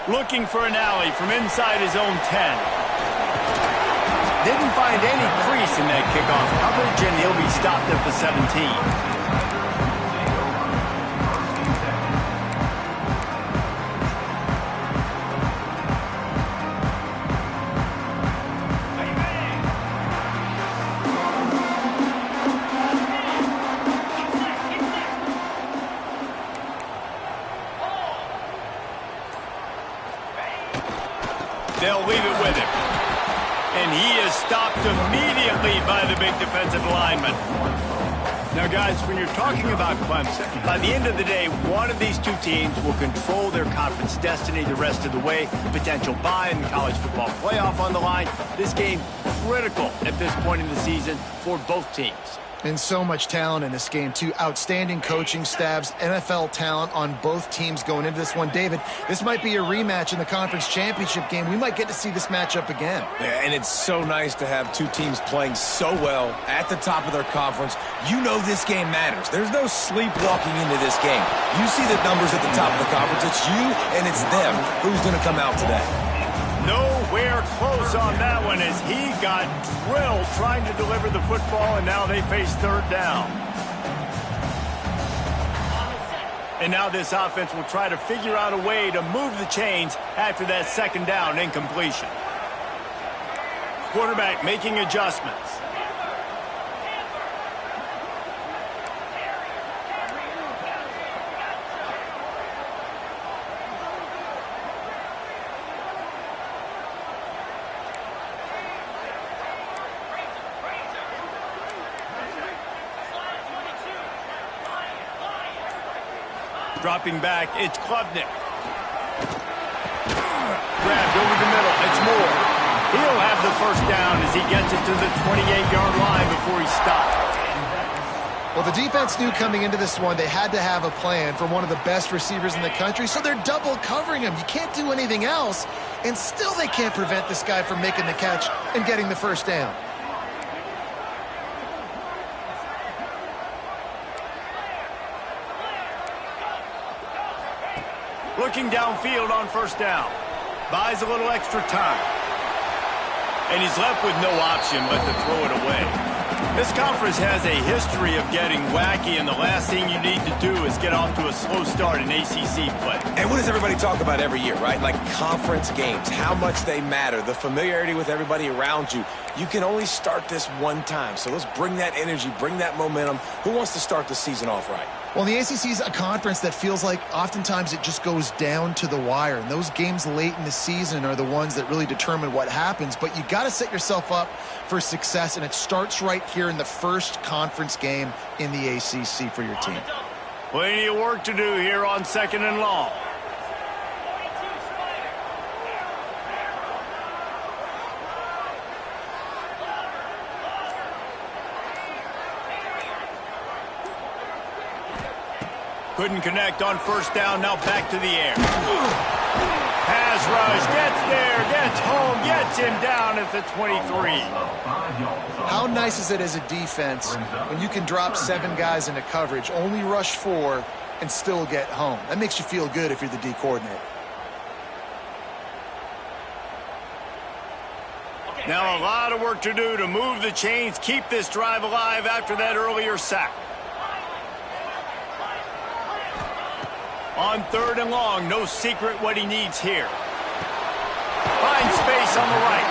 Looking for an alley from inside his own 10. Didn't find any crease in that kickoff coverage, and he'll be stopped at the 17. They'll leave it with him. And he is stopped immediately by the big defensive lineman. Now, guys, when you're talking about Clemson, by the end of the day, one of these two teams will control their conference destiny the rest of the way. Potential bye in the college football playoff on the line. This game critical at this point in the season for both teams. And so much talent in this game, too. Outstanding coaching staffs, NFL talent on both teams going into this one. David, this might be a rematch in the conference championship game. We might get to see this matchup again. Yeah, and it's so nice to have two teams playing so well at the top of their conference. You know this game matters. There's no sleepwalking into this game. You see the numbers at the top of the conference. It's you and it's them. Who's going to come out today? Nowhere close on that one as he got drilled trying to deliver the football, and now they face third down. And now this offense will try to figure out a way to move the chains after that second down incompletion. Quarterback making adjustments. Dropping back, it's Klubnik. Grabbed over the middle, it's Moore. He'll have the first down as he gets it to the 28-yard line before he stopped. Well, the defense knew coming into this one they had to have a plan for one of the best receivers in the country, so they're double covering him. You can't do anything else, and still they can't prevent this guy from making the catch and getting the first down. Looking downfield on first down. Buys a little extra time. And he's left with no option but to throw it away. This conference has a history of getting wacky, and the last thing you need to do is get off to a slow start in ACC play. And what does everybody talk about every year, right? Like conference games, how much they matter, the familiarity with everybody around you. You can only start this one time, so let's bring that energy, bring that momentum. Who wants to start the season off right? Well, the ACC is a conference that feels like oftentimes it just goes down to the wire. And those games late in the season are the ones that really determine what happens. But you got to set yourself up for success, and it starts right here in the first conference game in the ACC for your team. Plenty of work to do here on second and long. Couldn't connect on first down, now back to the air. Pass rush, gets there, gets home, gets him down at the 23. How nice is it as a defense when you can drop 7 guys into coverage, only rush 4, and still get home? That makes you feel good if you're the D coordinator. Now a lot of work to do to move the chains, keep this drive alive after that earlier sack. On third and long, no secret what he needs here. Finds space on the right.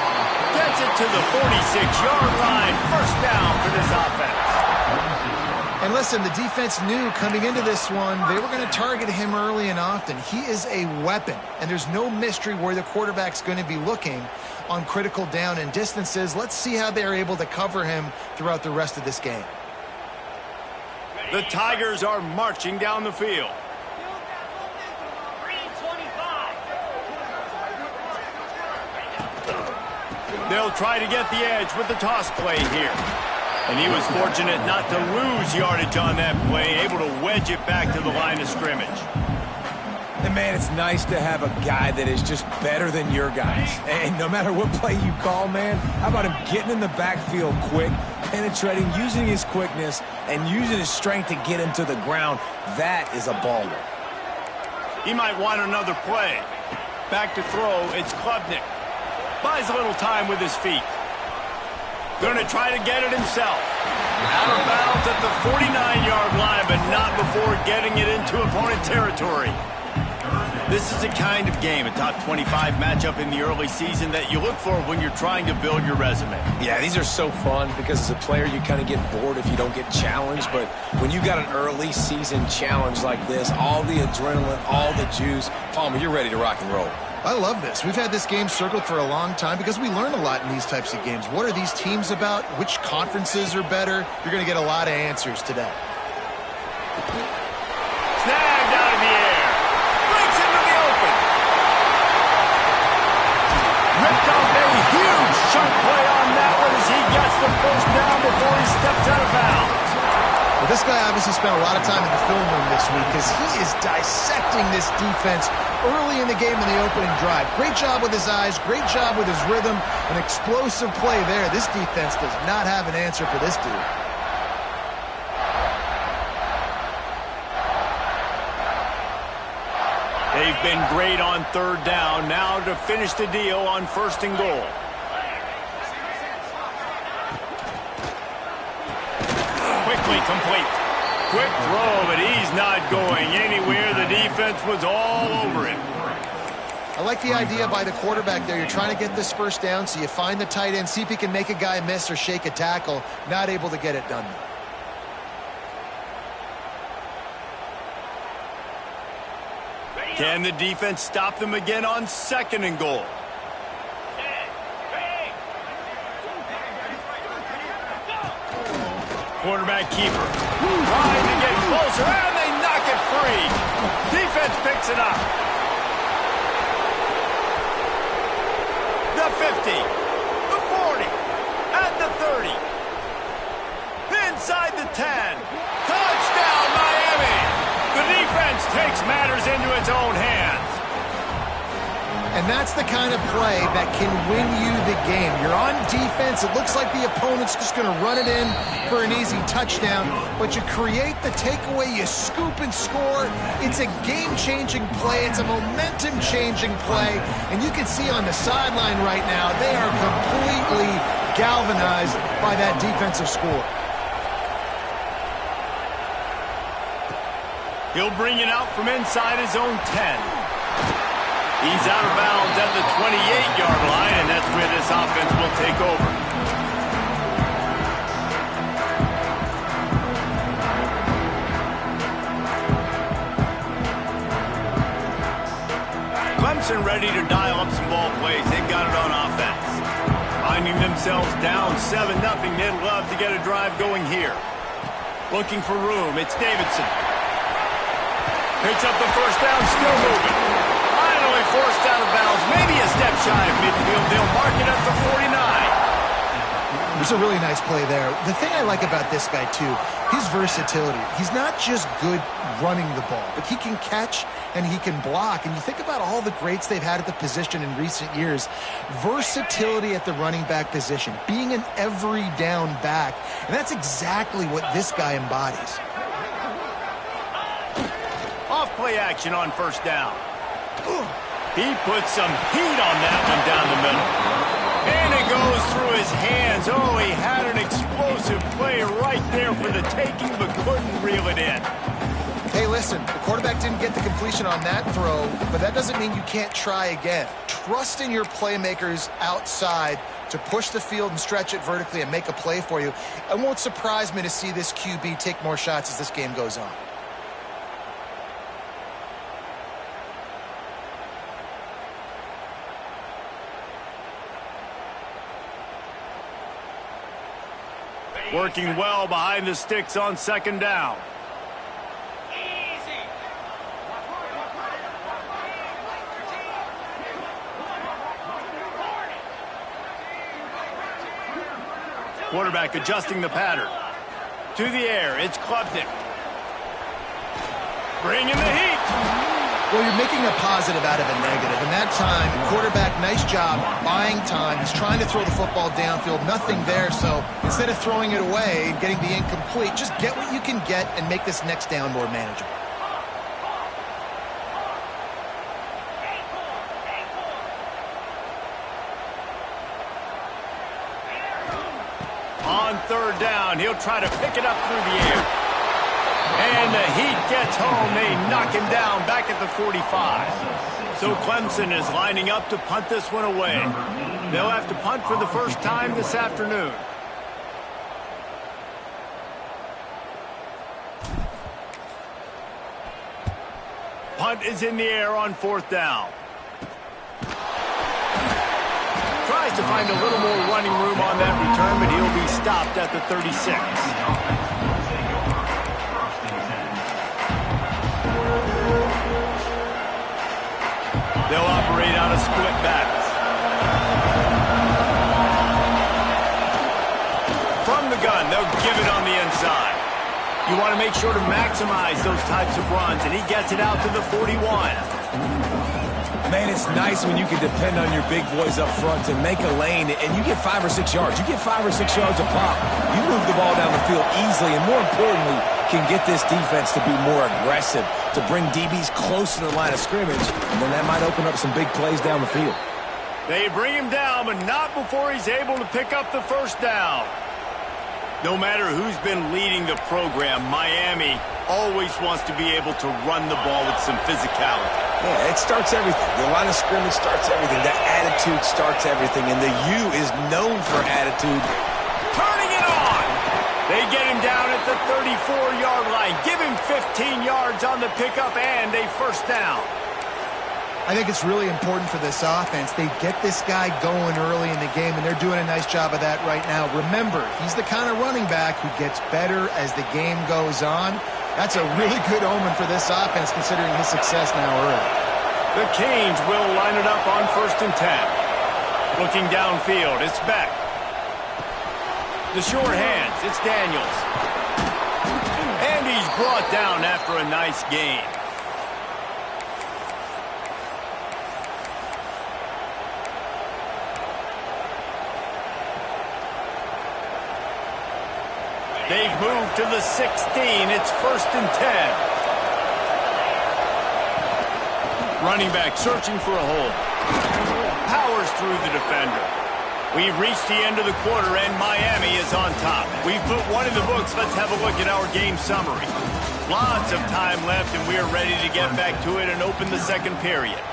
Gets it to the 46-yard line. First down for this offense. And listen, the defense knew coming into this one, they were going to target him early and often. He is a weapon, and there's no mystery where the quarterback's going to be looking on critical down and distances. Let's see how they're able to cover him throughout the rest of this game. The Tigers are marching down the field. They'll try to get the edge with the toss play here. And he was fortunate not to lose yardage on that play, able to wedge it back to the line of scrimmage. And, man, it's nice to have a guy that is just better than your guys. And no matter what play you call, man, how about him getting in the backfield quick, penetrating, using his quickness, and using his strength to get him to the ground? That is a baller. He might want another play. Back to throw, it's Klubnik. Buys a little time with his feet. Going to try to get it himself. Out of bounds at the 49-yard line, but not before getting it into opponent territory. This is the kind of game, a top 25 matchup in the early season, that you look for when you're trying to build your resume. Yeah, these are so fun because as a player, you kind of get bored if you don't get challenged. But when you got an early season challenge like this, all the adrenaline, all the juice, Palmer, you're ready to rock and roll. I love this. We've had this game circled for a long time because we learn a lot in these types of games. What are these teams about? Which conferences are better? You're going to get a lot of answers today. Snagged out of the air. Breaks into the open. Ripped off a huge chunk play on that one as he gets the first down before he steps out of bounds. Well, this guy obviously spent a lot of time in the film room this week because he is dissecting this defense early in the game in the opening drive. Great job with his eyes, great job with his rhythm, an explosive play there. This defense does not have an answer for this dude. They've been great on third down. Now to finish the deal on first and goal. Quickly complete. Quick throw, but he's not going anywhere. The defense was all over him. I like the idea by the quarterback there. You're trying to get this first down, so you find the tight end, see if he can make a guy miss or shake a tackle. Not able to get it done. Can the defense stop them again on second and goal? Quarterback keeper trying to get closer, and they knock it free. Defense picks it up. The 50, the 40, at the 30. Inside the 10. Touchdown, Miami. The defense takes matters into its own hands. And that's the kind of play that can win you the game. You're on defense. It looks like the opponent's just going to run it in for an easy touchdown, but you create the takeaway, you scoop and score. It's a game-changing play. It's a momentum-changing play. And you can see on the sideline right now, they are completely galvanized by that defensive score. He'll bring it out from inside his own 10. He's out of bounds at the 28-yard line, and that's where this offense will take over. Clemson ready to dial up some ball plays. They've got it on offense. Finding themselves down 7-0, they'd love to get a drive going here. Looking for room, it's Davidson. Picks up the first down, still moving. Finally forced out of bounds, maybe a step shy of midfield. They'll mark it at the 49. It's a really nice play there. The thing I like about this guy, too, his versatility. He's not just good running the ball, but he can catch and he can block. And you think about all the greats they've had at the position in recent years. Versatility at the running back position, being an every down back. And that's exactly what this guy embodies. Off play action on first down. He puts some heat on that one down the middle. And it goes through his hands. Oh, he had an explosive play right there for the taking, but couldn't reel it in. Hey, listen, the quarterback didn't get the completion on that throw, but that doesn't mean you can't try again. Trust in your playmakers outside to push the field and stretch it vertically and make a play for you. It won't surprise me to see this QB take more shots as this game goes on. Working well behind the sticks on second down. Quarterback adjusting the pattern. To the air, it's Klubnik. Bringing the heat. Well, you're making a positive out of a negative. And that time, quarterback, nice job buying time. He's trying to throw the football downfield. Nothing there. So instead of throwing it away and getting the incomplete, just get what you can get and make this next down more manageable. On third down, he'll try to pick it up through the air. And the Heat gets home. They knock him down back at the 45. So Clemson is lining up to punt this one away. They'll have to punt for the first time this afternoon. Punt is in the air on fourth down. Tries to find a little more running room on that return, but he'll be stopped at the 36. They'll operate out of split backs. From the gun, they'll give it on the inside. You want to make sure to maximize those types of runs, and he gets it out to the 41. Man, it's nice when you can depend on your big boys up front to make a lane, and you get 5 or 6 yards. You get 5 or 6 yards a pop. You move the ball down the field easily, and more importantly, can get this defense to be more aggressive, to bring DBs close to the line of scrimmage, and then that might open up some big plays down the field. They bring him down, but not before he's able to pick up the first down. No matter who's been leading the program, Miami always wants to be able to run the ball with some physicality. Yeah, it starts everything. The line of scrimmage starts everything. That attitude starts everything, and the U is known for attitude. Turning it on! They get him down at the 34-yard line. Give him 15 yards on the pickup and a first down. I think it's really important for this offense. They get this guy going early in the game, and they're doing a nice job of that right now. Remember, he's the kind of running back who gets better as the game goes on. That's a really good omen for this offense, considering his success now early. The Canes will line it up on 1st and 10. Looking downfield, it's Beck. The short hands, it's Daniels. And he's brought down after a nice gain. They've moved to the 16. It's 1st and 10. Running back searching for a hole. Powers through the defender. We've reached the end of the quarter, and Miami is on top. We've put one in the books. Let's have a look at our game summary. Lots of time left, and we are ready to get back to it and open the second period.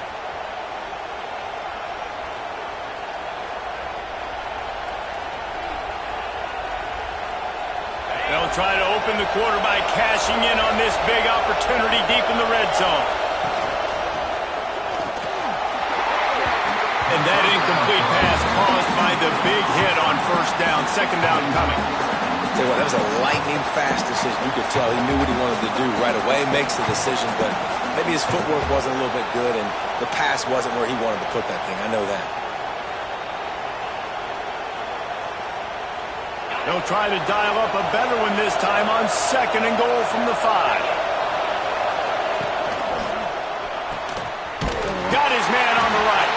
They'll try to open the quarter by cashing in on this big opportunity deep in the red zone. And that incomplete pass caused by the big hit on first down. Second down coming. Tell you what, that was a lightning-fast decision. You could tell he knew what he wanted to do right away, makes the decision, but maybe his footwork wasn't a little bit good, and the pass wasn't where he wanted to put that thing. I know that. They'll try to dial up a better one this time on 2nd and goal from the 5. Got his man on the right.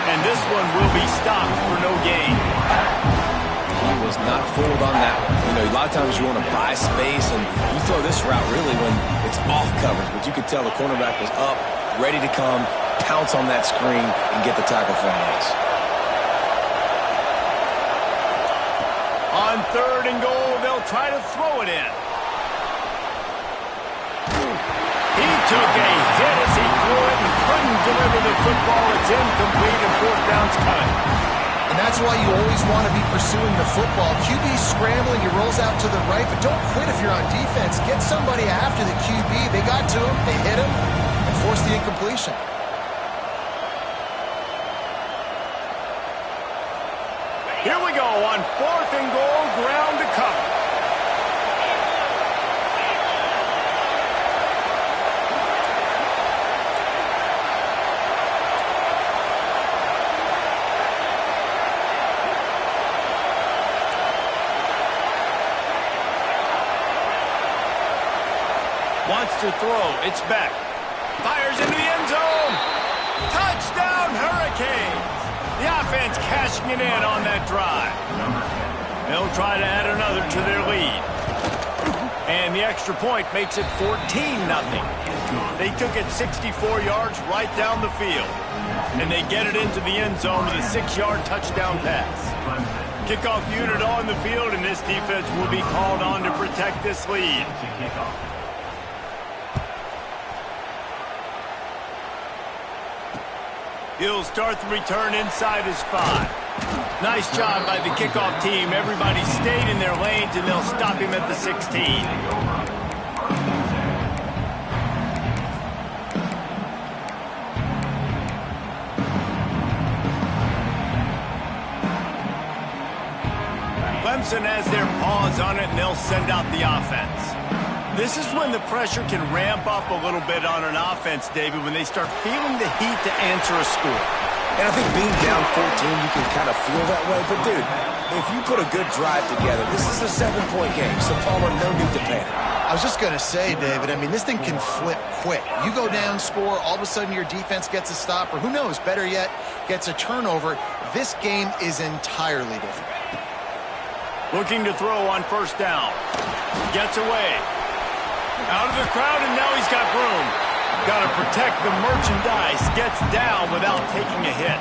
And this one will be stopped for no gain. He was not fooled on that one. You know, a lot of times you want to buy space, and you throw this route really when it's off coverage. But you could tell the cornerback was up, ready to come, pounce on that screen, and get the tackle for a loss. On 3rd and goal, they'll try to throw it in. He took a hit as he threw it and couldn't deliver the football. It's incomplete and 4th down's coming. And that's why you always want to be pursuing the football. QB's scrambling, he rolls out to the right, but don't quit if you're on defense. Get somebody after the QB. They got to him, they hit him, and forced the incompletion. Here we go on 4th and goal, ground to cover. Wants to throw, it's back. Fires into the end zone. Touchdown, Hurricanes. The offense cashing it in on that drive. They'll try to add another to their lead. And the extra point makes it 14-0. They took it 64 yards right down the field. And they get it into the end zone with a 6-yard touchdown pass. Kickoff unit on the field, and this defense will be called on to protect this lead. He'll start the return inside his 5. Nice job by the kickoff team. Everybody stayed in their lanes, and they'll stop him at the 16. Clemson has their paws on it, and they'll send out the offense. This is when the pressure can ramp up a little bit on an offense, David, when they start feeling the heat to answer a score. And I think being down 14, you can kind of feel that way. But, dude, if you put a good drive together, this is a 7-point game, so Palmer, no need to panic. I was just going to say, David, I mean, this thing can flip quick. You go down, score, all of a sudden your defense gets a stop, or who knows, better yet, gets a turnover. This game is entirely different. Looking to throw on first down. Gets away. Out of the crowd, and now he's got room. Got to protect the merchandise. Gets down without taking a hit.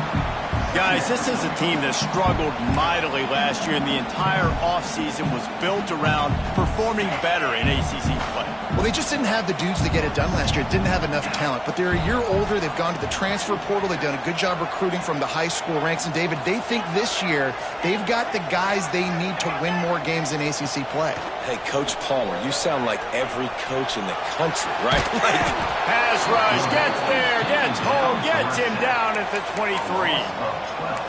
Guys, this is a team that struggled mightily last year, and the entire offseason was built around performing better in ACC play. Well, they just didn't have the dudes to get it done last year. Didn't have enough talent. But they're a year older. They've gone to the transfer portal. They've done a good job recruiting from the high school ranks. And, David, they think this year they've got the guys they need to win more games in ACC play. Hey, Coach Palmer, you sound like every coach in the country, right? Pass rush, gets there, gets home, gets him down at the 23.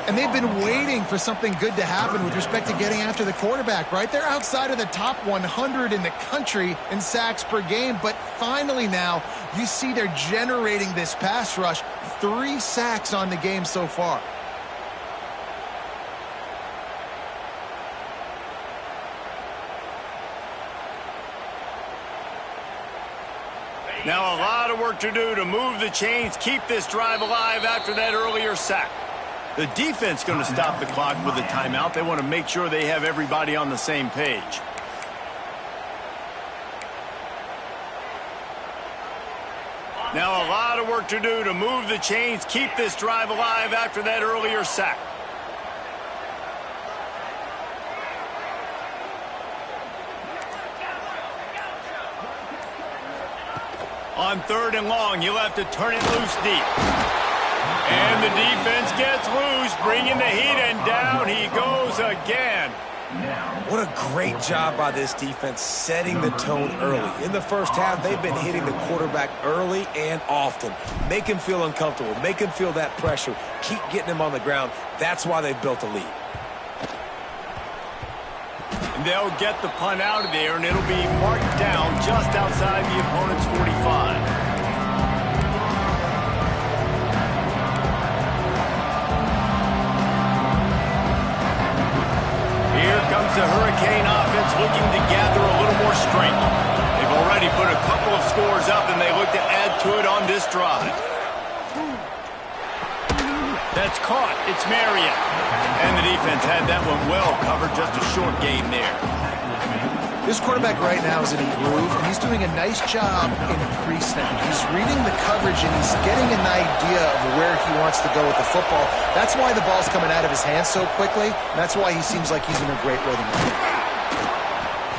And they've been waiting for something good to happen with respect to getting after the quarterback, right? They're outside of the top 100 in the country in sacks per game, but finally now you see they're generating this pass rush. 3 sacks on the game so far. Now a lot of work to do to move the chains, keep this drive alive after that earlier sack. The defense going to stop the clock with a timeout. They want to make sure they have everybody on the same page. Now a lot of work to do to move the chains, keep this drive alive after that earlier sack. On 3rd and long, you'll have to turn it loose deep. And the defense gets loose, bringing the heat, and down he goes again. What a great job by this defense setting the tone early. In the first half, they've been hitting the quarterback early and often. Make him feel uncomfortable. Make him feel that pressure. Keep getting him on the ground. That's why they've built a lead. And they'll get the punt out of there, and it'll be marked down just outside the opponent's 45. Here comes the Hurricane offense looking to gather a little more strength. They've already put a couple of scores up, and they look to add to it on this drive. That's caught. It's Marriott. And the defense had that one well covered. Just a short game there. This quarterback right now is in a groove, and he's doing a nice job in pre-snap. He's reading the coverage, and he's getting an idea of where he wants to go with the football. That's why the ball's coming out of his hands so quickly. That's why he seems like he's in a great rhythm.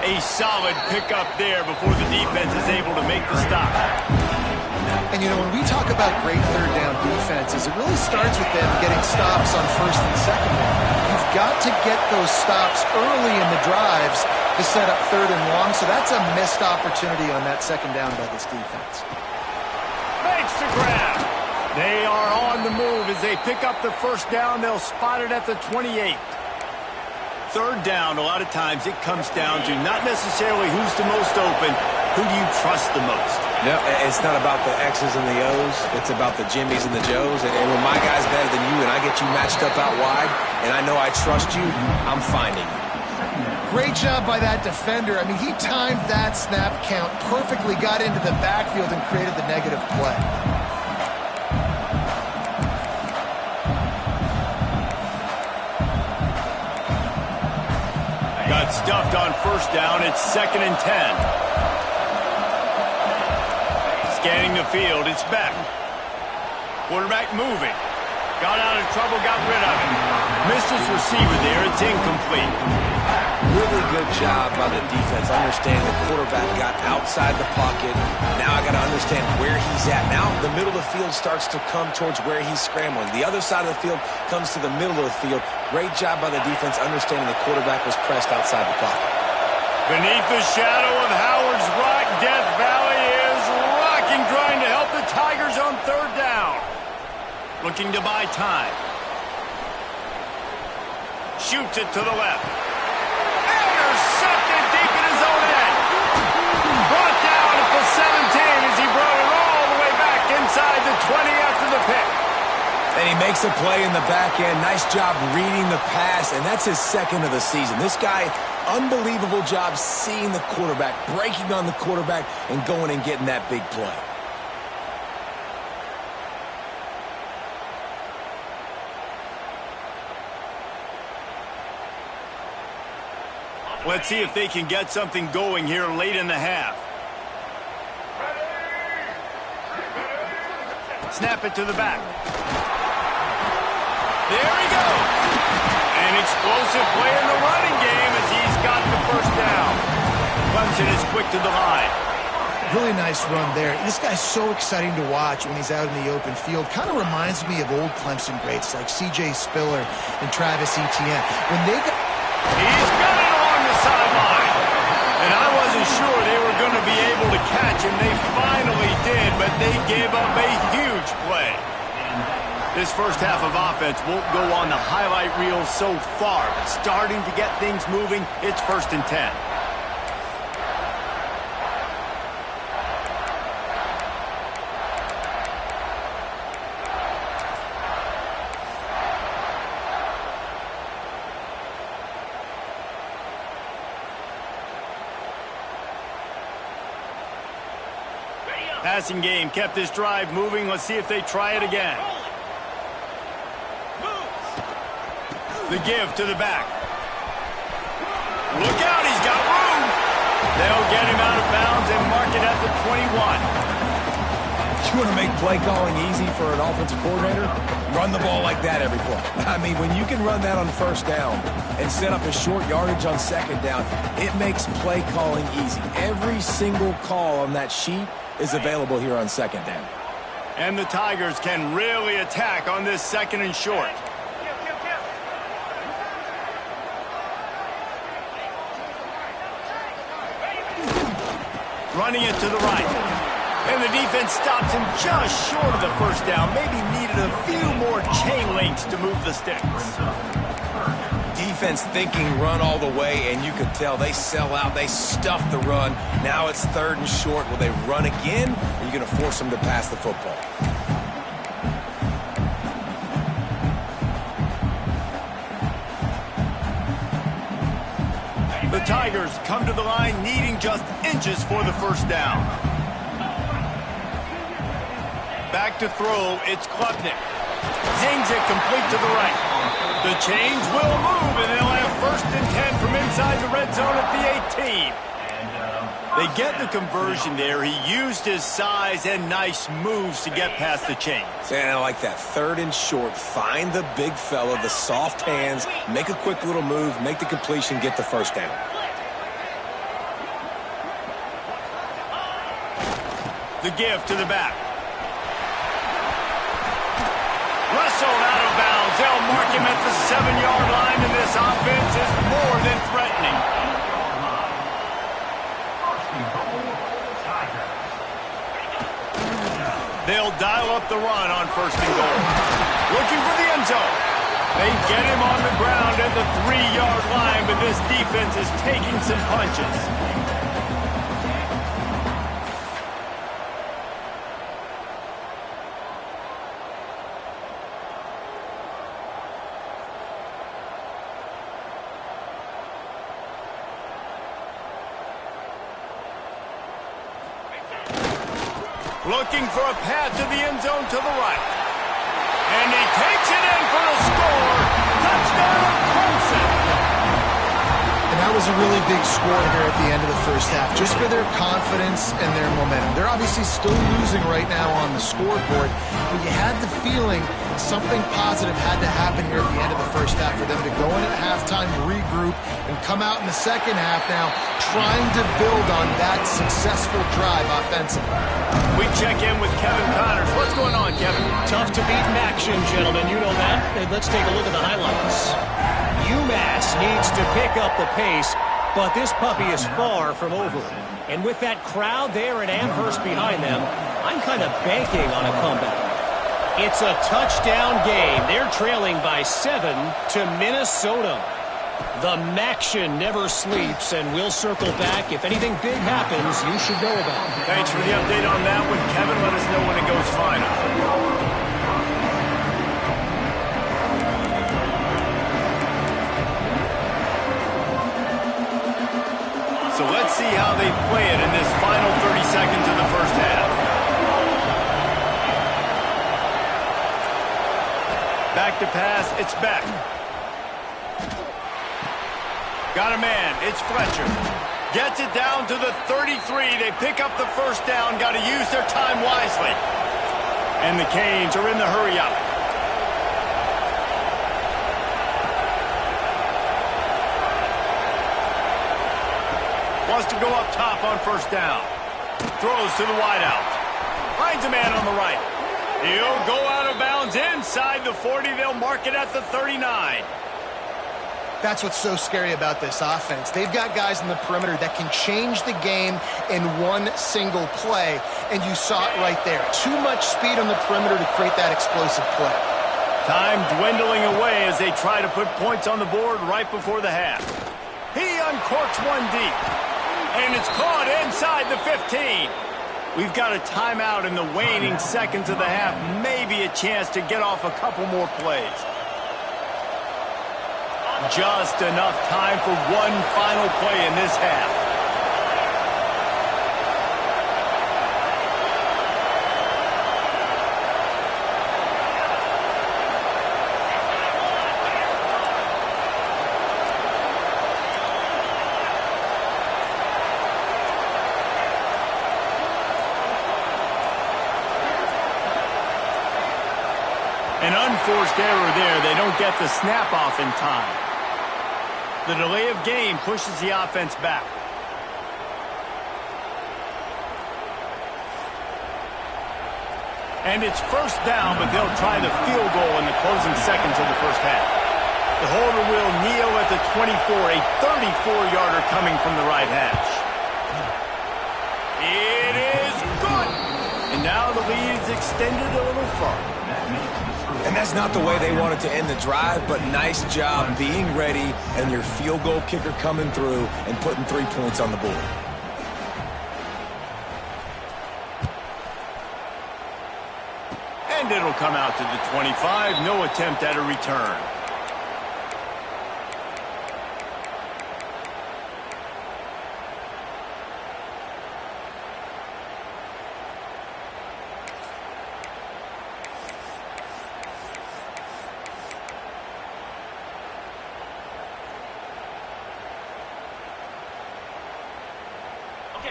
A solid pickup there before the defense is able to make the stop. And, you know, when we talk about great third down defenses, it really starts with them getting stops on first and second down. You've got to get those stops early in the drives to set up 3rd and long, so that's a missed opportunity on that second down by this defense. Makes the grab. They are on the move as they pick up the first down. They'll spot it at the 28. 3rd down, a lot of times it comes down to not necessarily who's the most open, who do you trust the most? No, it's not about the X's and the O's. It's about the Jimmys and the Joes. And when my guy's better than you and I get you matched up out wide and I know I trust you, I'm finding you. Great job by that defender. I mean, he timed that snap count perfectly, got into the backfield and created the negative play. Got stuffed on first down. It's 2nd and 10. Scanning the field, it's Beck. Quarterback moving. Got out of trouble, got rid of it. Missed his receiver there. It's incomplete. Really good job by the defense. Understanding the quarterback got outside the pocket. Now I got to understand where he's at. Now the middle of the field starts to come towards where he's scrambling. The other side of the field comes to the middle of the field. Great job by the defense understanding the quarterback was pressed outside the pocket. Beneath the shadow of Howard's Rock, Death Valley is rocking, trying to help the Tigers on third down. Looking to buy time. Shoots it to the left. Intercepted deep in his own end. Brought down at the 17 as he brought it all the way back inside the 20 after the pick. And he makes a play in the back end. Nice job reading the pass, and that's his second of the season. This guy, unbelievable job seeing the quarterback, breaking on the quarterback, and going and getting that big play. Let's see if they can get something going here late in the half. Snap it to the back. There he goes. An explosive play in the running game as he's got the first down. Clemson is quick to the line. Really nice run there. This guy's so exciting to watch when he's out in the open field. Kind of reminds me of old Clemson greats like C.J. Spiller and Travis Etienne. When they got... He's got it along the sideline. And I wasn't sure they were going to be able to catch him. They finally did, but they gave up a huge play. This first half of offense won't go on the highlight reel so far, but starting to get things moving, it's 1st and 10. Passing game kept this drive moving. Let's see if they try it again. The give to the back. Look out, he's got room. They'll get him out of bounds and mark it at the 21. You want to make play calling easy for an offensive coordinator? Run the ball like that every play. I mean, when you can run that on first down and set up a short yardage on second down, it makes play calling easy. Every single call on that sheet is available here on second down. And the Tigers can really attack on this 2nd and short. Running it to the right. And the defense stops him just short of the first down. Maybe needed a few more chain links to move the sticks. Defense thinking run all the way, and you could tell they sell out. They stuff the run. Now it's 3rd and short. Will they run again, or are you going to force them to pass the football? The Tigers come to the line needing just inches for the first down. Back to throw, it's Klubnik. Hangs it complete to the right. The chains will move, and they'll have 1st and 10 from inside the red zone at the 18. They get the conversion there. He used his size and nice moves to get past the chains. And I like that. 3rd and short. Find the big fella, the soft hands, make a quick little move, make the completion, get the first down. The give to the back. Wrestled out of bounds. They'll mark him at the 7-yard line, and this offense is more than threatening. They'll dial up the run on 1st and goal. Looking for the end zone. They get him on the ground at the 3-yard line, but this defense is taking some punches. Looking for a path to the end zone to the right. And he takes it in for a score. Touchdown, Clemson. And that was a really big score here at the end of the first half, just for their confidence and their momentum. They're obviously still losing right now on the scoreboard, but you had the feeling something positive had to happen here at the end of the first half for them to go in at halftime, regroup, and come out in the second half now trying to build on that successful drive offensively. We check in with Kevin Connors. What's going on, Kevin? Tough to beat in action, gentlemen. You know that. And let's take a look at the highlights. UMass needs to pick up the pace, but this puppy is far from over. And with that crowd there at Amherst behind them, I'm kind of banking on a comeback. It's a touchdown game. They're trailing by 7 to Minnesota. The Maction never sleeps, and we'll circle back. If anything big happens, you should know about it. Thanks for the update on that one, Kevin. Let us know when it goes final. So let's see how they play it in this final 30 seconds of the first half. Back to pass, it's Beck. Got a man, it's Fletcher. Gets it down to the 33. They pick up the first down, got to use their time wisely. And the Canes are in the hurry-up. Wants to go up top on first down. Throws to the wideout. Finds a man on the right. He'll go out of bounds inside the 40. They'll mark it at the 39. That's what's so scary about this offense. They've got guys in the perimeter that can change the game in one single play, and you saw it right there. Too much speed on the perimeter to create that explosive play. Time dwindling away as they try to put points on the board right before the half. He uncorks one deep, and it's caught inside the 15. We've got a timeout in the waning seconds of the half, maybe a chance to get off a couple more plays. Just enough time for one final play in this half. An unforced error there. They don't get the snap off in time. The delay of game pushes the offense back. And it's first down, but they'll try the field goal in the closing seconds of the first half. The holder will kneel at the 24, a 34-yarder coming from the right hash. It is good! And now the lead is extended a little further. And that's not the way they wanted to end the drive, but nice job being ready and your field goal kicker coming through and putting 3 points on the board. And it'll come out to the 25. No attempt at a return.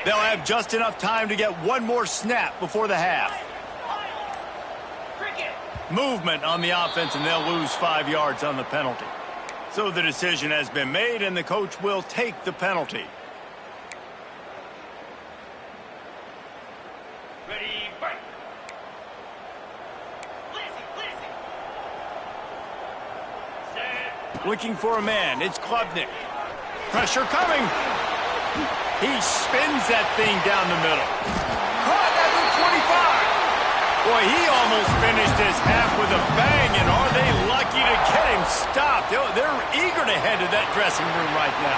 They'll have just enough time to get one more snap before the half. Movement on the offense, and they'll lose 5 yards on the penalty. So the decision has been made, and the coach will take the penalty. Ready, break. Looking for a man. It's Klubnik. Pressure coming. He spins that thing down the middle. Caught at the 25. Boy, he almost finished his half with a bang, and are they lucky to get him stopped? They're eager to head to that dressing room right now.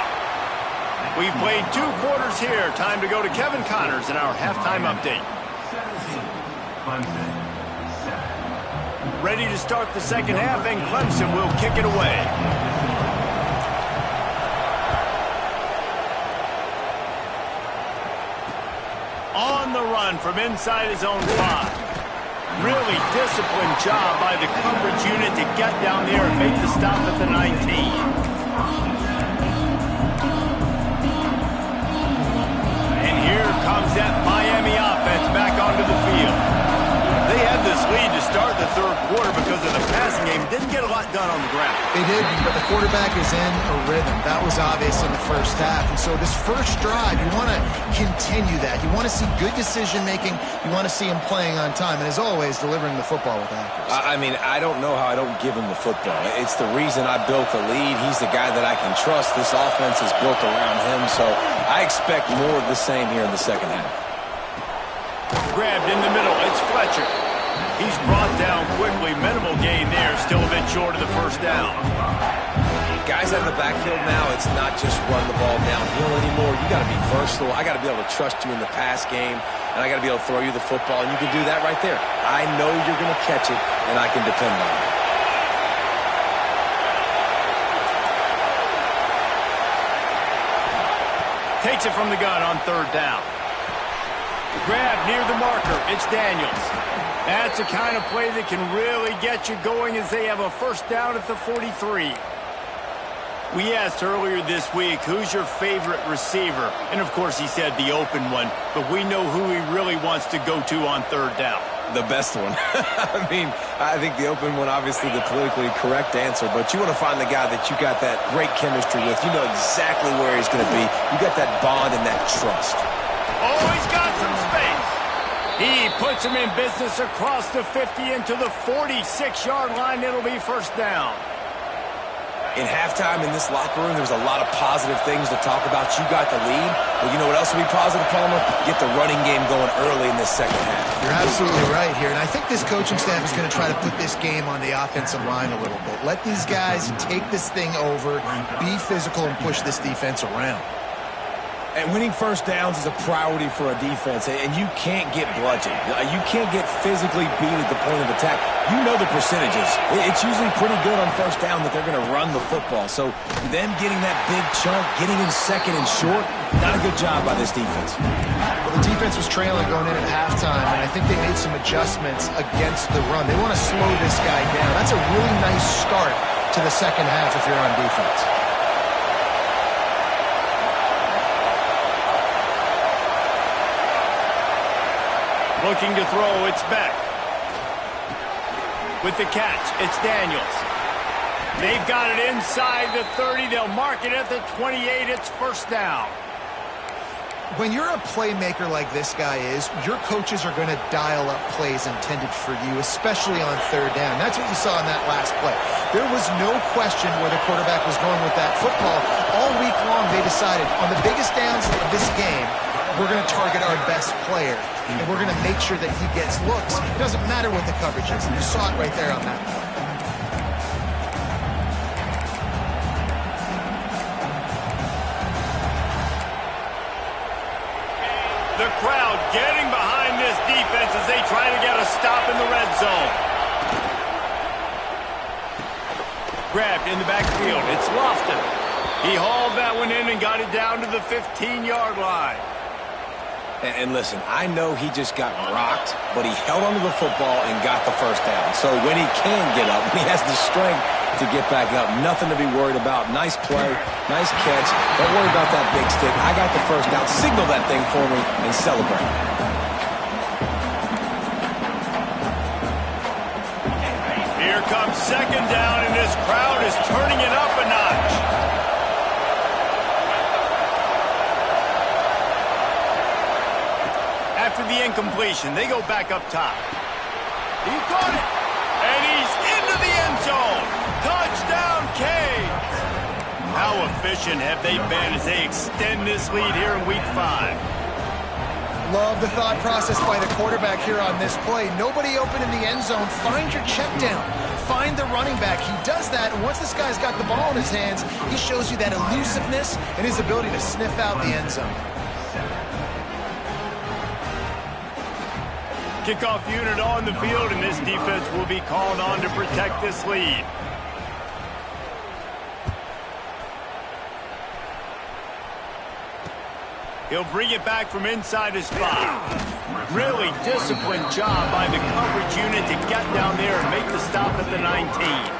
We've played 2 quarters here. Time to go to Kevin Connors in our halftime update. Ready to start the second half, and Clemson will kick it away. On the run from inside his own 5. Really disciplined job by the coverage unit to get down there and make the stop at the 19. done on the ground. They did, but the quarterback is in a rhythm. That was obvious in the first half. And so this first drive, you want to continue that. You want to see good decision-making. You want to see him playing on time. And as always, delivering the football with accuracy. I mean, I don't know how I don't give him the football. It's the reason I built the lead. He's the guy that I can trust. This offense is built around him. So I expect more of the same here in the second half. Grabbed in the middle. It's Fletcher. He's brought down quickly. Minimal gain there. Still a bit short of the first down. Guys out of the backfield now, it's not just run the ball downhill anymore. You got to be versatile. I got to be able to trust you in the pass game, and I got to be able to throw you the football, and you can do that right there. I know you're going to catch it, and I can depend on it. Takes it from the gun on third down. Grab near the marker. It's Daniels. That's the kind of play that can really get you going as they have a first down at the 43. We asked earlier this week, who's your favorite receiver? And, of course, he said the open one, but we know who he really wants to go to on third down. The best one. I mean, I think the open one, obviously the politically correct answer, but you want to find the guy that you got that great chemistry with. You know exactly where he's going to be. You got that bond and that trust. Oh, he's got some space. He puts him in business across the 50 into the 46-yard line. It'll be first down. In halftime in this locker room, there was a lot of positive things to talk about. You got the lead. Well, you know what else will be positive, Palmer? Get the running game going early in this second half. You're absolutely right here. And I think this coaching staff is going to try to put this game on the offensive line a little bit. Let these guys take this thing over, be physical, and push this defense around. And winning first downs is a priority for a defense, and you can't get bludgeoned. You can't get physically beat at the point of attack. You know the percentages. It's usually pretty good on first down that they're going to run the football. So them getting that big chunk, getting in second and short, not a good job by this defense. Well, the defense was trailing going in at halftime, and I think they made some adjustments against the run. They want to slow this guy down. That's a really nice start to the second half if you're on defense. Looking to throw, it's Beck. With the catch, it's Daniels. They've got it inside the 30. They'll mark it at the 28. It's first down. When you're a playmaker like this guy is, your coaches are going to dial up plays intended for you, especially on third down. That's what you saw in that last play. There was no question where the quarterback was going with that football. All week long, they decided on the biggest downs of this game, we're going to target our best player, and we're going to make sure that he gets looks. It doesn't matter what the coverage is. You saw it right there on that play. The crowd getting behind this defense as they try to get a stop in the red zone. Grabbed in the backfield. It's Lofton. He hauled that one in and got it down to the 15-yard line. And listen, I know he just got rocked, but he held onto the football and got the first down. So when he can get up, when he has the strength to get back up, nothing to be worried about. Nice play, nice catch. Don't worry about that big stick. I got the first down. Signal that thing for me and celebrate. Here comes second down, and this crowd is turning it up a notch. After the incompletion, they go back up top. He caught it, and he's into the end zone. Touchdown, Canes. How efficient have they been as they extend this lead here in Week 5? Love the thought process by the quarterback here on this play. Nobody open in the end zone. Find your check down. Find the running back. He does that, and once this guy's got the ball in his hands, he shows you that elusiveness and his ability to sniff out the end zone. Kickoff unit on the field, and this defense will be called on to protect this lead. He'll bring it back from inside his spot. Really disciplined job by the coverage unit to get down there and make the stop at the 19.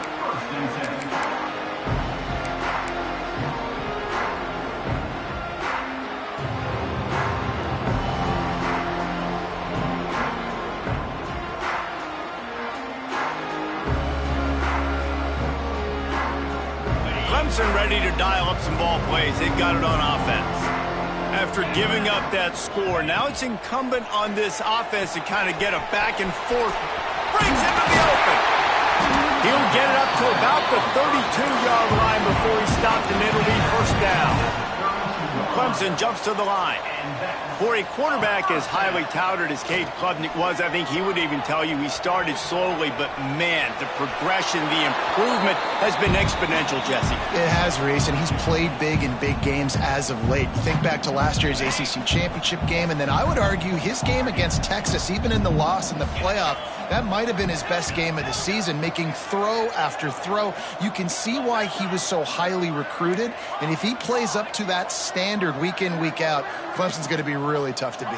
some ball plays. They've got it on offense. After giving up that score, now it's incumbent on this offense to kind of get a back and forth. Brings into the open. He'll get it up to about the 32-yard line before he stopped, and it'll be first down. Clemson jumps to the line. For a quarterback as highly touted as Cade Klubnik was, I think he would even tell you he started slowly, but man, the progression, the improvement has been exponential, Jesse. It has, Reese, and he's played big in big games as of late. You think back to last year's ACC championship game, and then I would argue his game against Texas, even in the loss in the playoff, that might have been his best game of the season, making throw after throw. You can see why he was so highly recruited, and if he plays up to that standard week in, week out, Clemson's going to be really tough to beat.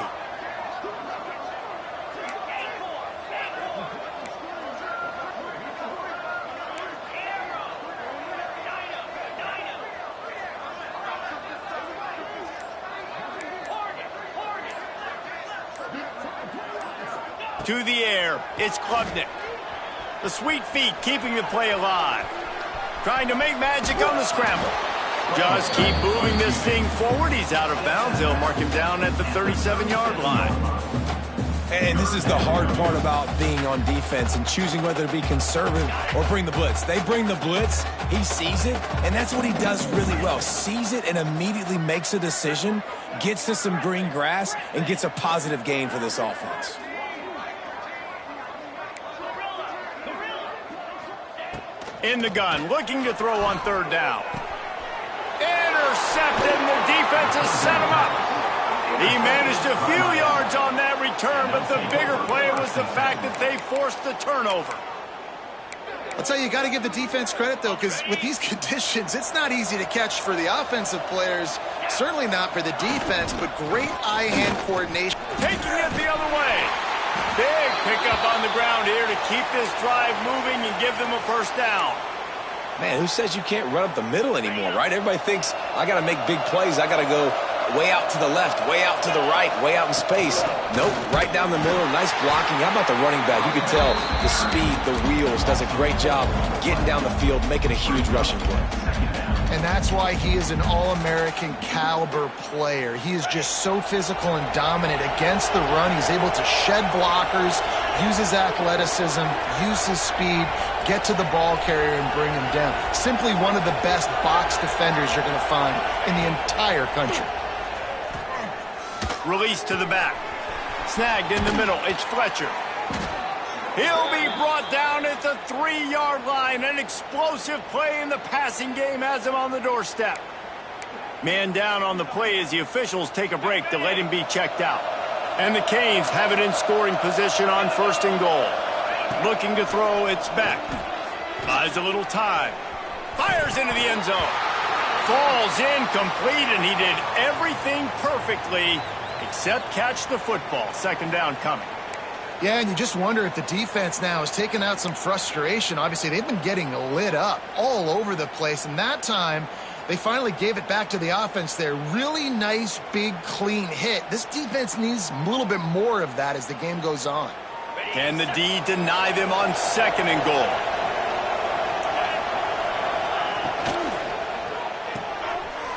To the air, it's Klubnik. The sweet feet keeping the play alive. Trying to make magic on the scramble. Just keep moving this thing forward. He's out of bounds. They'll mark him down at the 37-yard line. And this is the hard part about being on defense and choosing whether to be conservative or bring the blitz. They bring the blitz, he sees it, and that's what he does really well. Sees it and immediately makes a decision, gets to some green grass, and gets a positive gain for this offense. In the gun, looking to throw on third down. Intercepted, and the defense has set him up. He managed a few yards on that return, but the bigger play was the fact that they forced the turnover. I'll tell you, you got to give the defense credit, though, because with these conditions, it's not easy to catch for the offensive players, certainly not for the defense, but great eye-hand coordination. Taking it the other way. Big pickup on the ground here to keep this drive moving and give them a first down. Man, who says you can't run up the middle anymore, right? Everybody thinks, I got to make big plays. I got to go way out to the left, way out to the right, way out in space. Nope, right down the middle. Nice blocking. How about the running back? You can tell the speed, the wheels, does a great job getting down the field, making a huge rushing play. And that's why he is an All-American caliber player. He is just so physical and dominant against the run. He's able to shed blockers, use his athleticism, use his speed, get to the ball carrier and bring him down. Simply one of the best box defenders you're going to find in the entire country. Release to the back. Snagged in the middle. It's Fletcher. He'll be brought down at the 3-yard line. An explosive play in the passing game has him on the doorstep. Man down on the play as the officials take a break to let him be checked out. And the Canes have it in scoring position on first and goal. Looking to throw, it's Beck. Buys a little time. Fires into the end zone. Falls incomplete, and he did everything perfectly except catch the football. Second down coming. Yeah, and you just wonder if the defense now has taken out some frustration. Obviously, they've been getting lit up all over the place, and that time they finally gave it back to the offense there. Really nice, big, clean hit. This defense needs a little bit more of that as the game goes on. Can the D deny them on second and goal?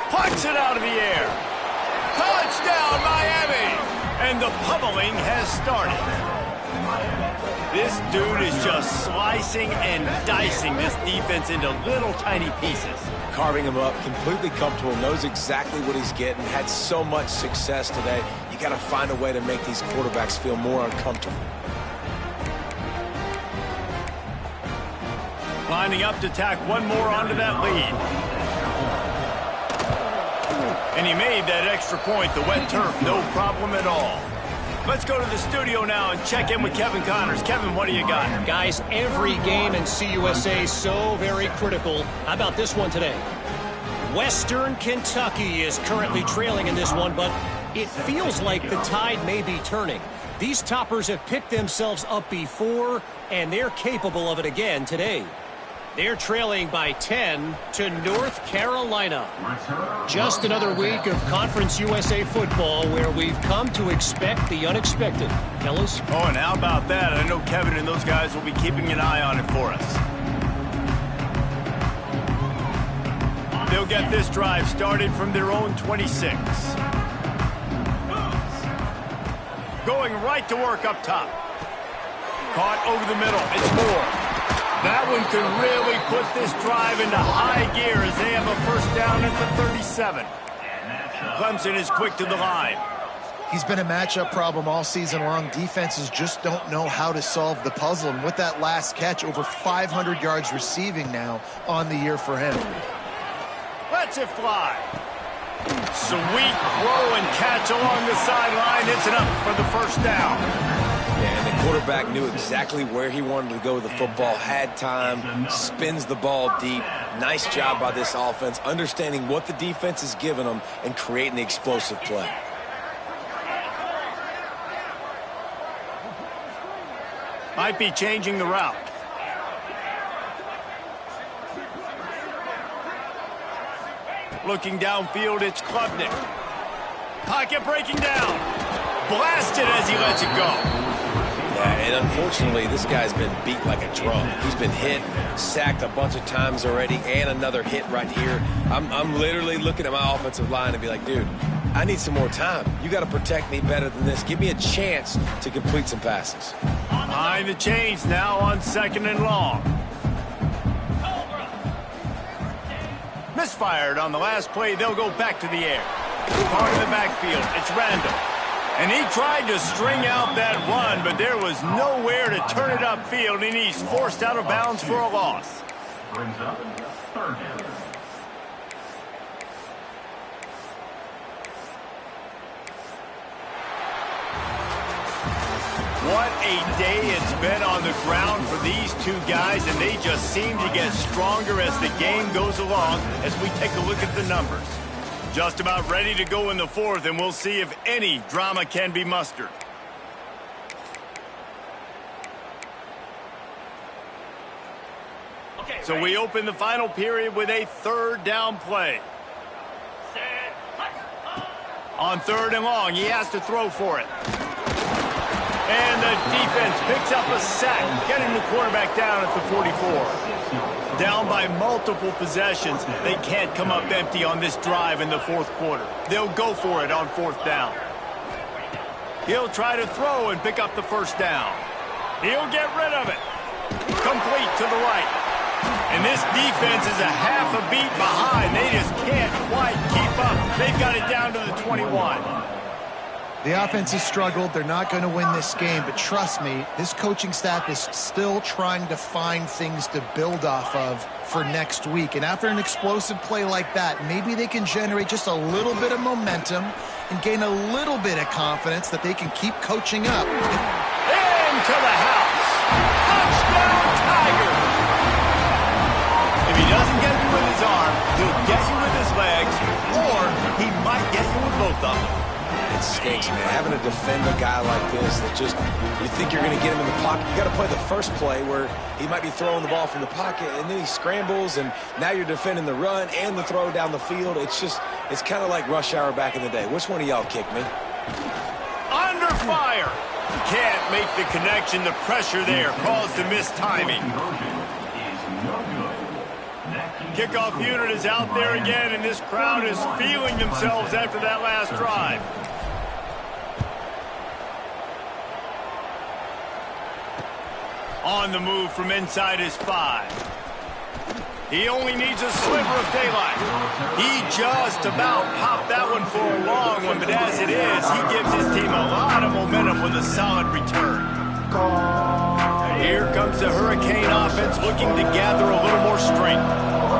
Plucks it out of the air. Touchdown, Miami! And the pummeling has started. This dude is just slicing and dicing this defense into little tiny pieces. Carving him up, completely comfortable, knows exactly what he's getting, had so much success today. You got to find a way to make these quarterbacks feel more uncomfortable. Lining up to tack one more onto that lead. And he made that extra point, the wet turf, no problem at all. Let's go to the studio now and check in with Kevin Connors. Kevin, what do you got? Guys, every game in CUSA so very critical. How about this one today? Western Kentucky is currently trailing in this one, but it feels like the tide may be turning. These toppers have picked themselves up before, and they're capable of it again today. They're trailing by 10 to North Carolina. Just another week of Conference USA football where we've come to expect the unexpected. Fellas? Oh, and how about that? I know Kevin and those guys will be keeping an eye on it for us. They'll get this drive started from their own 26. Going right to work up top. Caught over the middle. It's Moore. That one could really put this drive into high gear as they have a first down at the 37. Clemson is quick to the line. He's been a matchup problem all season long. Defenses just don't know how to solve the puzzle. And with that last catch, over 500 yards receiving now on the year for him. Lets it fly. Sweet throw and catch along the sideline. It's enough for the first down. Yeah, and the quarterback knew exactly where he wanted to go with the football, had time, spins the ball deep. Nice job by this offense, understanding what the defense is giving them and creating the explosive play. Might be changing the route. Looking downfield, it's Klubnik. Pocket breaking down. Blasted as he lets it go. Yeah, and unfortunately, this guy's been beat like a drum. He's been hit, sacked a bunch of times already, and another hit right here. I'm literally looking at my offensive line and be like, dude, I need some more time. You got to protect me better than this. Give me a chance to complete some passes. Behind the chains now on 2nd and long. Misfired on the last play. They'll go back to the air. Part of the backfield. It's Randall. And he tried to string out that run, but there was nowhere to turn it upfield, and he's forced out of bounds for a loss. Brings up 3rd down. What a day it's been on the ground for these two guys, and they just seem to get stronger as the game goes along as we take a look at the numbers. Just about ready to go in the 4th, and we'll see if any drama can be mustered. So we open the final period with a 3rd down play. On 3rd and long, he has to throw for it. And the defense picks up a sack, getting the quarterback down at the 44. Down by multiple possessions. They can't come up empty on this drive in the 4th quarter. They'll go for it on 4th down. He'll try to throw and pick up the first down. He'll get rid of it. Complete to the right. And this defense is a half a beat behind. They just can't quite keep up. They've got it down to the 21. The offense has struggled. They're not going to win this game, but trust me, this coaching staff is still trying to find things to build off of for next week. And after an explosive play like that, maybe they can generate just a little bit of momentum and gain a little bit of confidence that they can keep coaching up. Into the house. Touchdown, Tigers. If he doesn't get you with his arm, he'll get you with his legs, or he might get you with both of them. It stinks, man. Having to defend a guy like this that just, you think you're going to get him in the pocket. You got to play the first play where he might be throwing the ball from the pocket, and then he scrambles, and now you're defending the run and the throw down the field. It's just, it's kind of like rush hour back in the day. Which one of y'all kicked me? Under fire. Can't make the connection. The pressure there caused the missed timing. Kickoff unit is out there again, and this crowd is feeling themselves after that last drive. On the move from inside his 5. He only needs a sliver of daylight. He just about popped that one for a long one, but as it is, he gives his team a lot of momentum with a solid return. Here comes the Hurricane offense looking to gather a little more strength.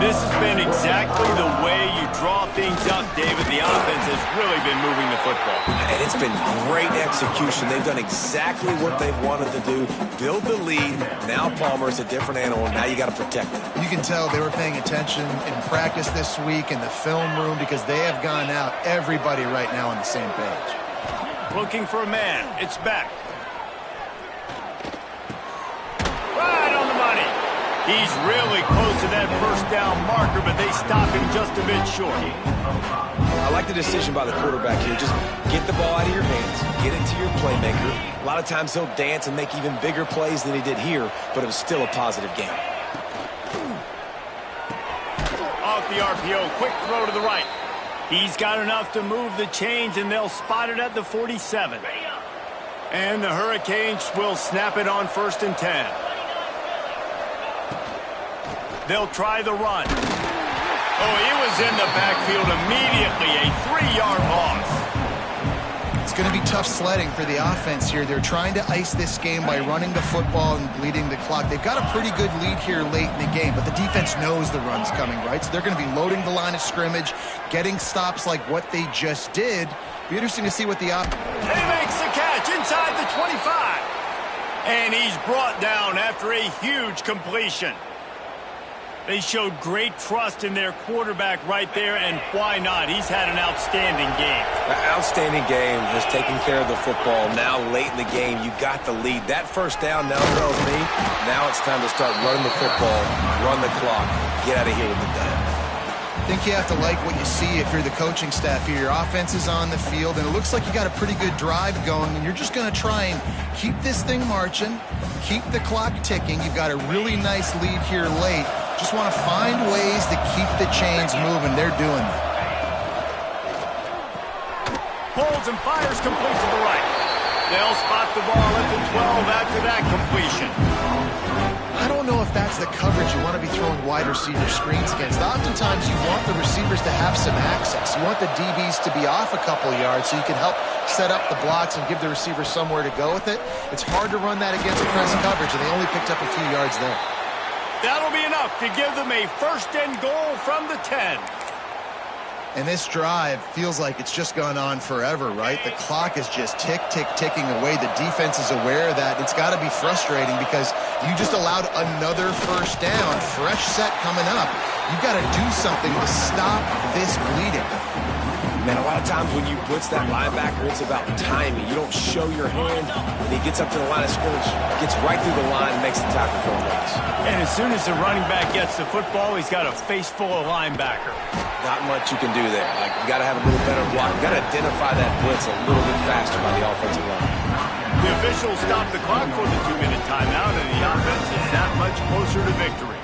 This has been exactly the way you draw things up, David. The offense has really been moving the football. And it's been great execution. They've done exactly what they've wanted to do. Build the lead. Now Palmer's a different animal. Now you got to protect it. You can tell they were paying attention in practice this week in the film room because they have gone out, everybody right now on the same page. Looking for a man. It's back. Right on the money. He's really close to that first down marker, but they stop him just a bit short. I like the decision by the quarterback here. Just get the ball out of your hands, get it to your playmaker. A lot of times he'll dance and make even bigger plays than he did here, but it was still a positive game. A off the RPO. Quick throw to the right. He's got enough to move the chains, and they'll spot it at the 47. And the Hurricanes will snap it on 1st and 10. They'll try the run. Oh, he was in the backfield immediately. A 3-yard loss. It's going to be tough sledding for the offense here. They're trying to ice this game by running the football and bleeding the clock. They've got a pretty good lead here late in the game, but the defense knows the run's coming, right? So they're going to be loading the line of scrimmage, getting stops like what they just did. Be interesting to see what the He makes the catch inside the 25. And he's brought down after a huge completion. They showed great trust in their quarterback right there, and why not? He's had an outstanding game. An outstanding game, has taken care of the football. Now, late in the game, you got the lead. That first down now tells me now it's time to start running the football, run the clock, get out of here with the dub. I think you have to like what you see if you're the coaching staff here. Your offense is on the field, and it looks like you got a pretty good drive going, and you're just going to try and keep this thing marching, keep the clock ticking. You've got a really nice lead here late. Just want to find ways to keep the chains moving. They're doing that. Pulls and fires complete to the right. They'll spot the ball at the 12 after that completion. I don't know if that's the coverage you want to be throwing wide receiver screens against. Oftentimes you want the receivers to have some access. You want the DBs to be off a couple of yards so you can help set up the blocks and give the receiver somewhere to go with it. It's hard to run that against press coverage, and they only picked up a few yards there. That'll be enough to give them a 1st and goal from the 10. And this drive feels like it's just gone on forever, right? The clock is just ticking away. The defense is aware of that. It's got to be frustrating because you just allowed another 1st down, fresh set coming up. You've got to do something to stop this bleeding. Man, a lot of times when you blitz that linebacker, it's about timing. You don't show your hand, and he gets up to the line of scrimmage, gets right through the line, and makes the tackle for a loss. And as soon as the running back gets the football, he's got a face full of linebacker. Not much you can do there. Like, you got to have a little better block. You got to identify that blitz a little bit faster by the offensive line. The officials stop the clock for the 2-minute timeout, and the offense is that much closer to victory.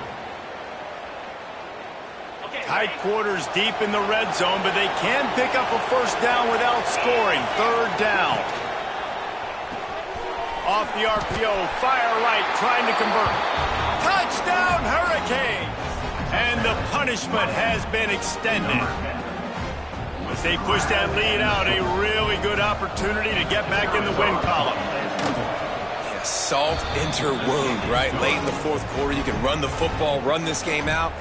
Tight quarters deep in the red zone, but they can pick up a 1st down without scoring. 3rd down. Off the RPO, fire right, trying to convert. Touchdown, Hurricanes! And the punishment has been extended. As they push that lead out, a really good opportunity to get back in the win column. Yeah, salt into wound, right? Late in the 4th quarter, you can run the football, run this game out.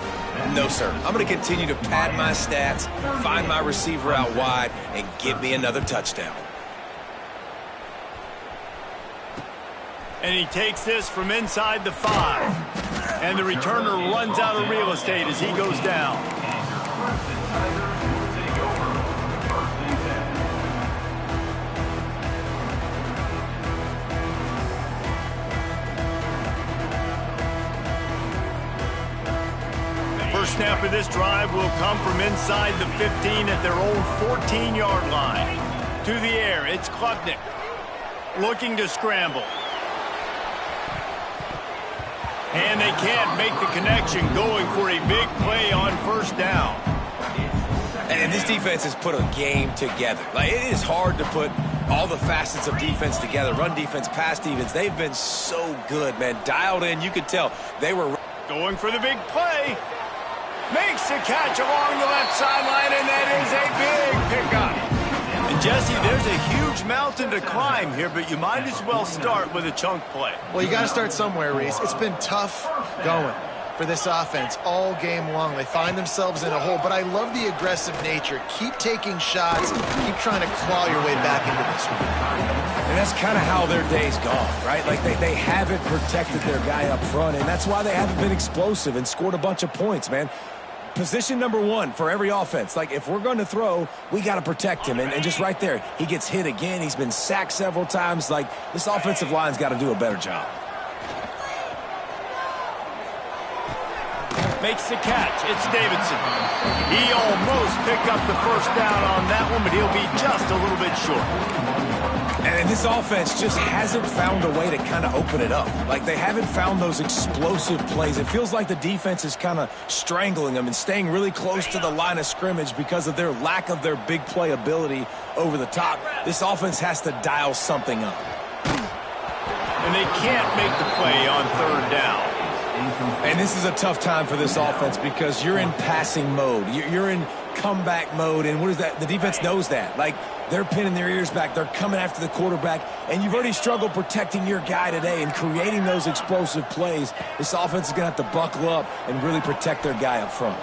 No, sir. I'm going to continue to pad my stats, find my receiver out wide, and give me another touchdown. And he takes this from inside the 5. And the returner runs out of real estate as he goes down. First snap of this drive will come from inside the 15 at their own 14-yard line. To the air, it's Klubnik. Looking to scramble. And they can't make the connection, going for a big play on 1st down. And this defense has put a game together. Like, it is hard to put all the facets of defense together. Run defense, pass defense. They've been so good, man. Dialed in. You could tell they were going for the big play. Makes the catch along the left sideline, and that is a big pickup. And Jesse, there's a huge mountain to climb here, but you might as well start with a chunk play. Well, you got to start somewhere, Reese. It's been tough going for this offense all game long. They find themselves in a hole, but I love the aggressive nature. Keep taking shots. Keep trying to claw your way back into this one. And that's kind of how their day's gone, right? Like, they haven't protected their guy up front, and that's why they haven't been explosive and scored a bunch of points, man. Position number 1 for every offense. Like, if we're going to throw, we got to protect him. And just right there, he gets hit again. He's been sacked several times. Like, this offensive line's got to do a better job. Makes the catch. It's Davidson. He almost picked up the first down on that one, but he'll be just a little bit short. And this offense just hasn't found a way to kind of open it up. Like, they haven't found those explosive plays. It feels like the defense is kind of strangling them and staying really close to the line of scrimmage because of their lack of their big play ability over the top. This offense has to dial something up. And they can't make the play on third down. And this is a tough time for this offense because you're in passing mode. You're in comeback mode, and what is that? The defense knows that. Like, they're pinning their ears back. They're coming after the quarterback, and you've already struggled protecting your guy today and creating those explosive plays. This offense is going to have to buckle up and really protect their guy up front.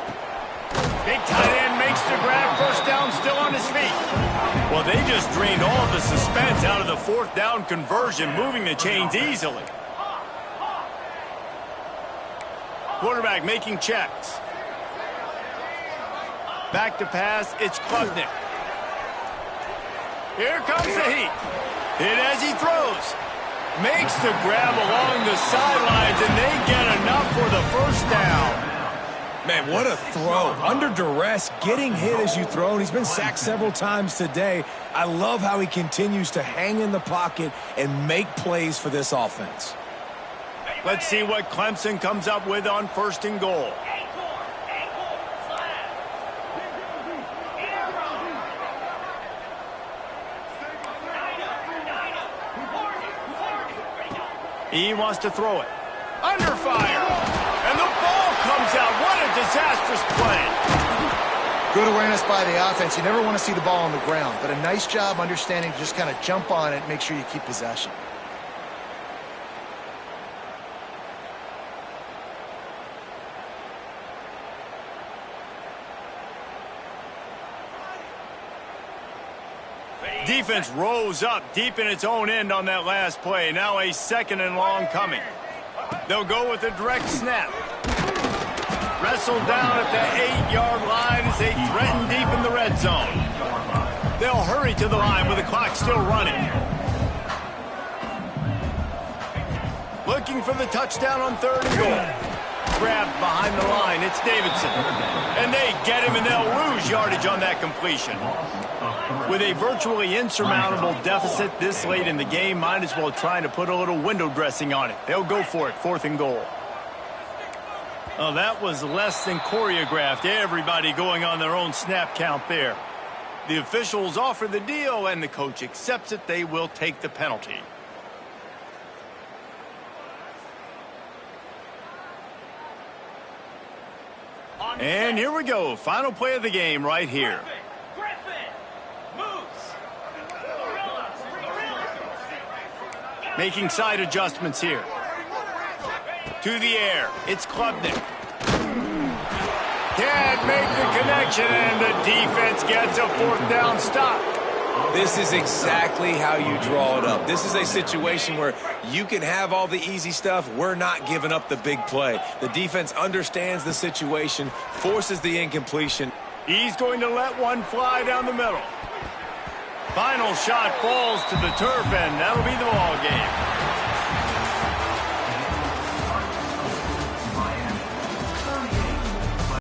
Big tight end makes the grab. First down, still on his feet. Well, they just drained all of the suspense out of the fourth down conversion, moving the chains easily. Quarterback making checks. Back to pass, it's Klubnik. Here comes the heat. Hit as he throws. Makes the grab along the sidelines, and they get enough for the first down. Man, what a throw. Under duress, getting hit as you throw, and he's been sacked several times today. I love how he continues to hang in the pocket and make plays for this offense. Let's see what Clemson comes up with on first and goal. He wants to throw it. Under fire. And the ball comes out. What a disastrous play. Good awareness by the offense. You never want to see the ball on the ground, but a nice job understanding to just kind of jump on it and make sure you keep possession. Defense rose up deep in its own end on that last play. Now a second and long coming. They'll go with a direct snap. Wrestled down at the 8-yard line as they threaten deep in the red zone. They'll hurry to the line with the clock still running. Looking for the touchdown on third and goal. Grabbed behind the line. It's Davidson. And they get him, and they'll lose yardage on that completion. With a virtually insurmountable deficit this late in the game, might as well try to put a little window dressing on it. They'll go for it, fourth and goal. Oh, that was less than choreographed. Everybody going on their own snap count there. The officials offer the deal, and the coach accepts it. They will take the penalty. And here we go. Final play of the game right here. Making side adjustments here. To the air. It's Klubnik. Can't make the connection, and the defense gets a fourth down stop. This is exactly how you draw it up. This is a situation where you can have all the easy stuff. We're not giving up the big play. The defense understands the situation, forces the incompletion. He's going to let one fly down the middle. Final shot falls to the turf, and that'll be the ball game.